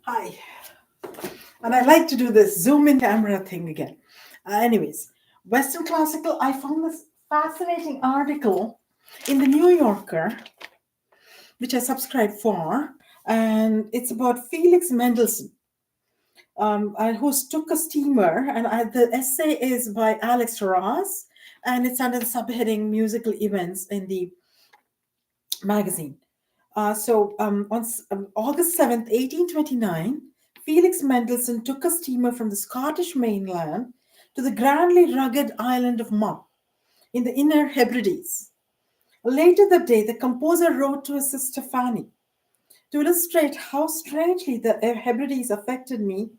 Hi. And I like to do this zoom in camera thing again. Anyways, Western classical, I found this fascinating article in the New Yorker, which I subscribed for, and it's about Felix Mendelssohn, who took a steamer, and the essay is by Alex Ross, and it's under the subheading Musical Events in the magazine. On August 7th, 1829, Felix Mendelssohn took a steamer from the Scottish mainland to the grandly rugged island of Mull in the Inner Hebrides. Later that day, the composer wrote to his sister Fanny to illustrate how strangely the Hebrides affected me.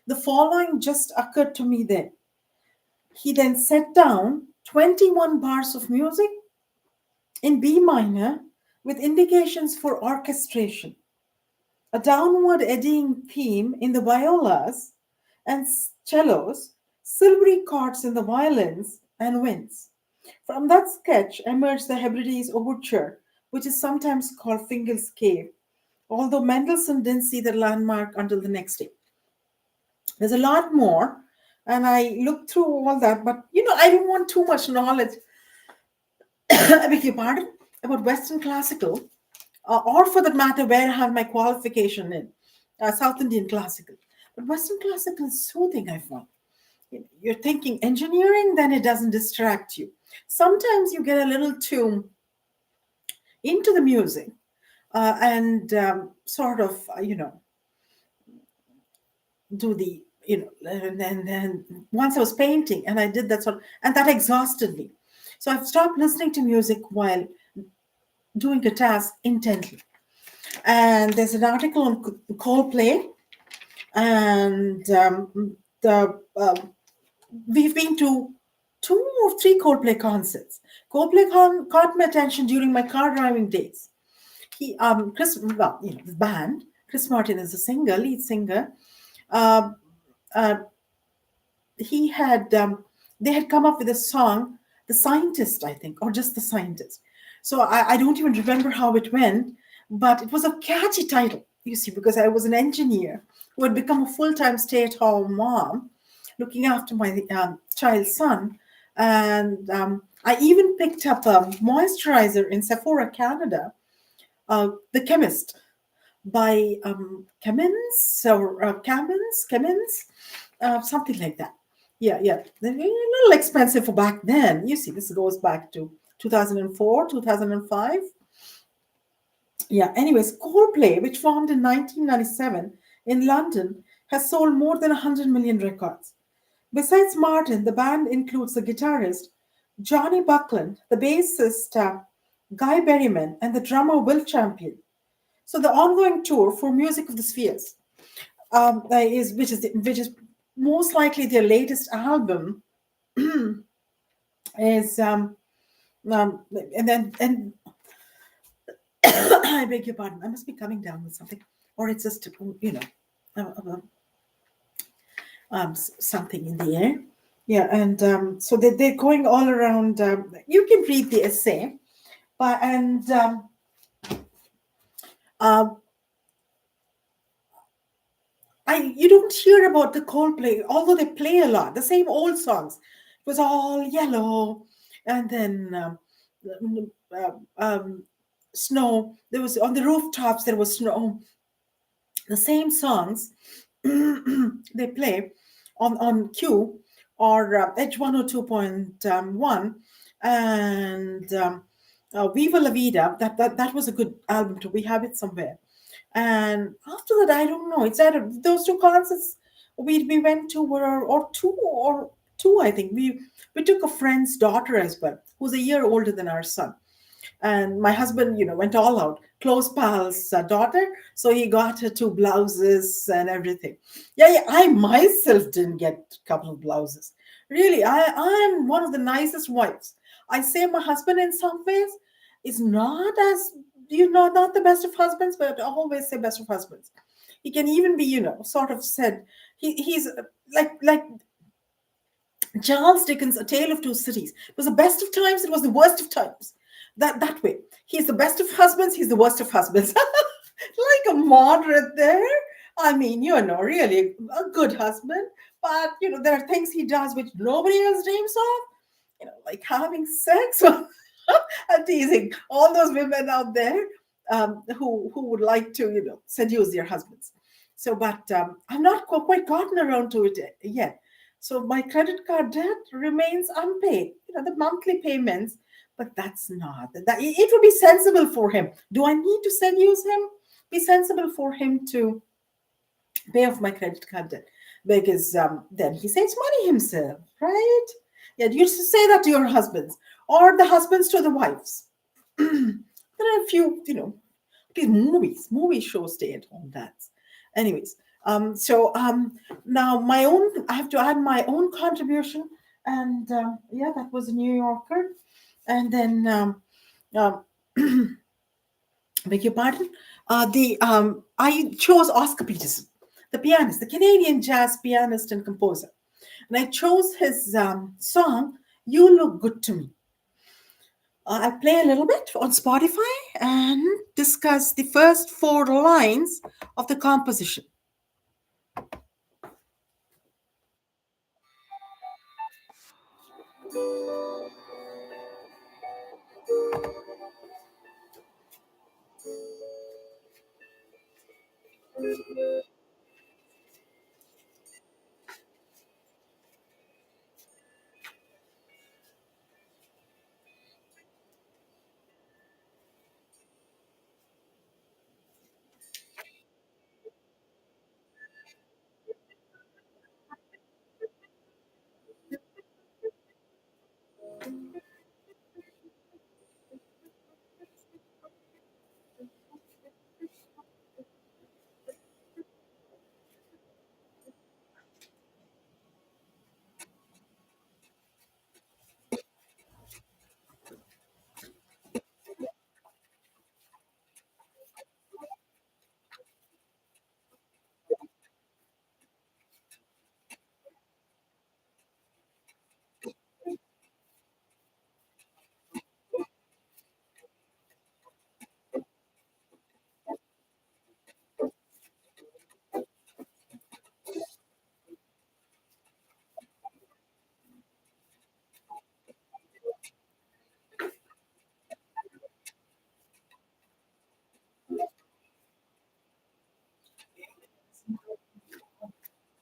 The following just occurred to me then. He then set down 21 bars of music in B minor with indications for orchestration, a downward eddying theme in the violas and cellos, silvery chords in the violins and winds. From that sketch emerged the Hebrides Overture, which is sometimes called Fingal's Cave, although Mendelssohn didn't see the landmark until the next day. There's a lot more, and I looked through all that, but I didn't want too much knowledge, I beg your pardon, about Western classical, or for that matter, where I have my qualification in South Indian classical. But Western classical is soothing, I find. You're thinking engineering, then it doesn't distract you. Sometimes you get a little too into the music and sort of, do the, and then once I was painting and I did that and that exhausted me. So I've stopped listening to music while doing a task intently. And there's an article on Coldplay, and we've been to two or three Coldplay concerts. Coldplay caught my attention during my car driving days. The band. Chris Martin is a singer, lead singer. Uh, uh, he had they had come up with a song, "The Scientist," I think, or just "The Scientist." So I don't even remember how it went, but it was a catchy title. You see, because I was an engineer who had become a full-time stay-at-home mom, looking after my child's son, and I even picked up a moisturizer in Sephora, Canada, The Chemist by Cummins, something like that. Yeah. They're a little expensive for back then. You see, this goes back to 2004, 2005. Yeah, anyways, Coldplay, which formed in 1997 in London, has sold more than 100 million records. Besides Martin, the band includes the guitarist Johnny Buckland, the bassist Guy Berryman, and the drummer Will Champion. So the ongoing tour for Music of the Spheres which is most likely their latest album is and I beg your pardon, I must be coming down with something, or it's just uh, uh, something in the air. Yeah, and so they're going all around. You can read the essay, but and uh, you don't hear about the Coldplay, although they play a lot, the same old songs. It was all yellow, and then snow. There was on the rooftops. There was snow. The same songs they play on Q or H102.1 and Viva La Vida. That was a good album too. We have it somewhere. And after that, I don't know. It's either those two concerts we went to were or two. I think we took a friend's daughter as well, who's a year older than our son. And my husband, went all out. Close pal's daughter, so he got her two blouses and everything. Yeah. I myself didn't get a couple of blouses. Really, I'm one of the nicest wives. I say my husband in some ways is not as not the best of husbands, but I always say best of husbands. He can even be, sort of said he's like Charles Dickens, A Tale of Two Cities. It was the best of times, it was the worst of times. That way. He's the best of husbands, he's the worst of husbands. Like a moderate there. I mean, really a good husband, but there are things he does which nobody else dreams of. Like having sex. I'm teasing all those women out there who would like to, seduce their husbands. So, but I'm not quite gotten around to it yet. So my credit card debt remains unpaid. The monthly payments, but that's not that. It would be sensible for him. Do I need to seduce him? Be sensible for him to pay off my credit card debt because then he saves money himself, right? Yeah, you should say that to your husbands or the husbands to the wives. There are a few, these movie shows stay at home dads. Anyways, now I have to add my own contribution, and yeah, that was a New Yorker, and then um, beg your pardon. The I chose Oscar Peterson, the pianist, the Canadian jazz pianist and composer, and I chose his song "You Look Good to Me." I'll play a little bit on Spotify and discuss the first four lines of the composition.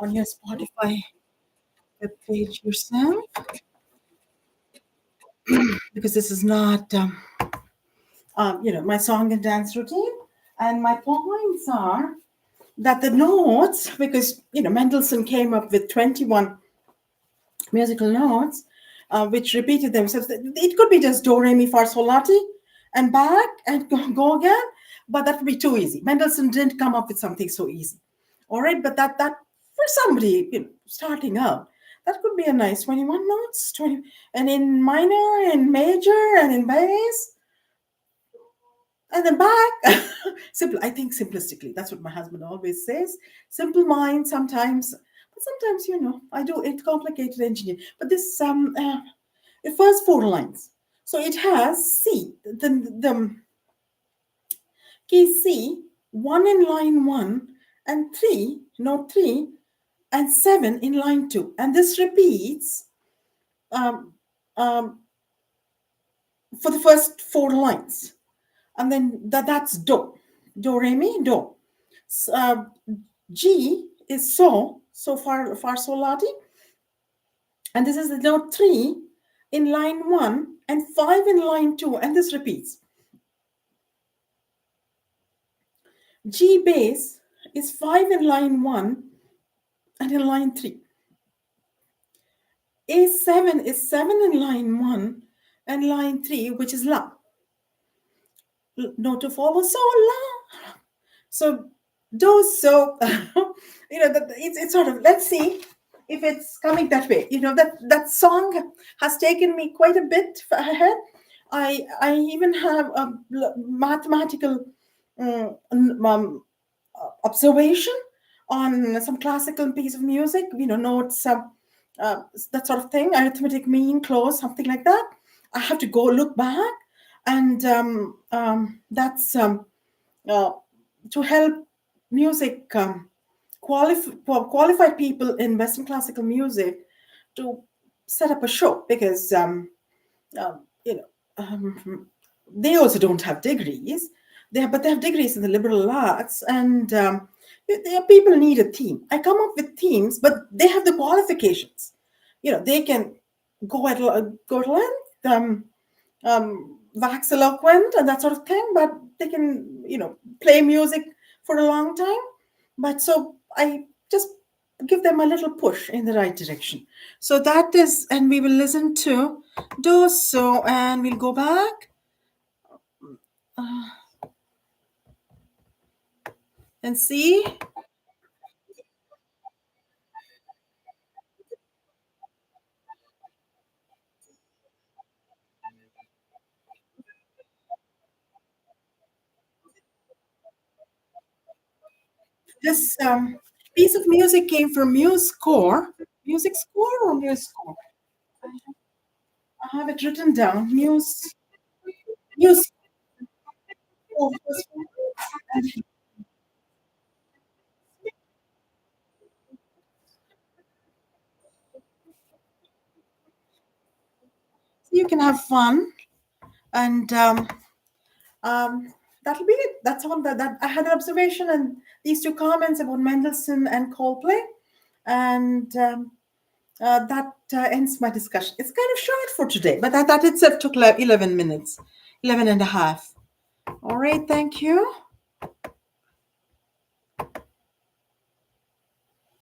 On your Spotify webpage yourself, because this is not, my song and dance routine. And my points are that the notes, because Mendelssohn came up with 21 musical notes, which repeated themselves. It could be just do, re, mi, fa, sol, la, ti, and back and go again, but that would be too easy. Mendelssohn didn't come up with something so easy. All right, but that for somebody starting out, that could be a nice 21 notes, 20, and in minor and major and in bass and then back. Simple. I think simplistically. That's what my husband always says. Simple mind sometimes, but sometimes I do it complicated engineering. But this the first four lines. So it has C, the key C, one in line one, and three, note three, and seven in line two, and this repeats um, um, for the first four lines, and then that's do re mi do. Uh, G is so far so lati, and this is the note three in line one and five in line two, and this repeats. G bass is five in line one and in line three. A7 is seven in line one and line three, which is la. Note to follow so la. So do so it's sort of, let's see if it's coming that way. That song has taken me quite a bit ahead. I even have a mathematical observation on some classical piece of music, notes, that sort of thing, arithmetic mean, close, something like that. I have to go look back, and that's uh, to help music qualified people in Western classical music to set up a show because you know, they also don't have degrees. But they have degrees in the liberal arts, and people need a theme. I come up with themes, but they have the qualifications. They can go at length, wax eloquent, and that sort of thing. But they can, play music for a long time. But so I just give them a little push in the right direction. So that is, and we will listen to do so, and we'll go back and see. This piece of music came from Music Score or Muse Score? I have it written down. Muse Score. You can have fun, and that'll be it. That's all. That I had an observation and these two comments about Mendelssohn and Coldplay, and that ends my discussion. It's kind of short for today, but that itself took like 11 minutes, 11 and a half. All right, thank you.